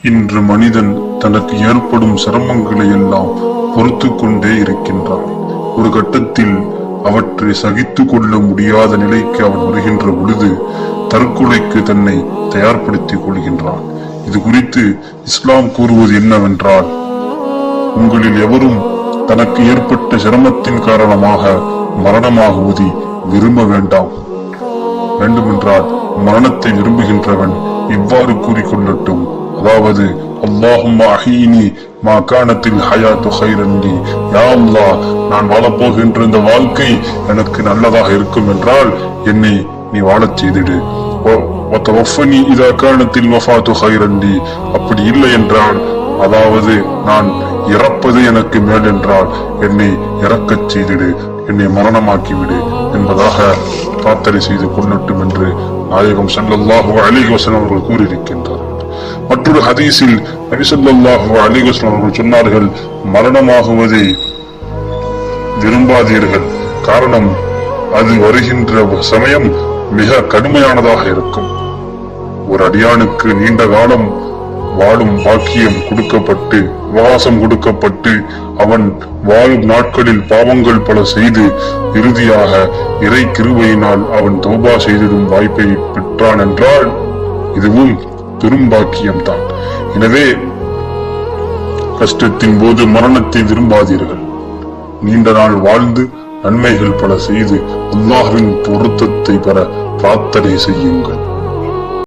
இன்று மனிதன் தனக்கு ஏற்படும் சிரமங்களை எல்லாம் பொறுத்து கொண்டே இருக்கின்றான். ஒரு கட்டத்தில் அவற்றை சகித்து கொள்ள முடியாத நிலைக்கு அவன் வருகின்ற பொழுது தற்கொலைக்கு தன்னை தயார்படுத்திக் கொள்கின்றான். இது குறித்து இஸ்லாம் கூறுவது என்னவென்றால், உங்களில் எவரும் தனக்கு ஏற்பட்ட சிரமத்தின் காரணமாக மரணமாகுவதை விரும்ப வேண்டாம். வேண்டுமென்றால் மரணத்தை விரும்புகின்றவன் இவ்வாறு கூறிக்கொள்ளட்டும், அதாவது அல்லாஹும்ம அஹீனி மா கானத்தில் ஹயாத்து கைரன் லீ, யா அல்லாஹ், நான் வாழப்போகின்ற இந்த வாழ்க்கை எனக்கு நல்லதாக இருக்கும் என்றால் என்னை நீ வாழச் செய்திடு. வத்தவஃபனி இதா கானத்தில் வஃபாத்து கைரன் லீ, அப்படி இல்லை என்றால், அதாவது நான் இறப்பது எனக்கு மேல் என்றால் என்னை இறக்கச் செய்திடு, என்னை மரணமாக்கிவிடு என்பதாக பிரார்த்தனை செய்து கொள்ளட்டும் என்று நாயகம் ஸல்லல்லாஹு அலைஹி வஸல்லம் அவர்கள் கூறியிருக்கின்றார். மற்றொரு ஹதீஸில் நபி ஸல்லல்லாஹு அலைஹி வஸல்லம் அவர்கள் சொன்னார்கள், மரணமாகுவதை விரும்பாதீர்கள். காரணம், அது வருகின்ற சமயம் மிக கடுமையானதாக இருக்கும். ஒரு அடியானுக்கு நீண்ட காலம் வாழும் பாக்கியம் கொடுக்கப்பட்டு, வாசம் கொடுக்கப்பட்டு, அவன் வாழும் நாட்களில் பாவங்கள் பல செய்து இறுதியாக இறை கிருபையினால் அவன் தௌபா செய்திடும் வாய்ப்பை பெற்றான் என்றால் இதுவும் பெரும் பாக்கியம்தான். எனவே கஷ்டத்தின் போது மரணத்தை விரும்பாதீர்கள். நீண்ட நாள் வாழ்ந்து நன்மைகள் பல செய்து அல்லாஹ்வின் பொருத்தத்தை பெற பிரார்த்தனை செய்யுங்கள்.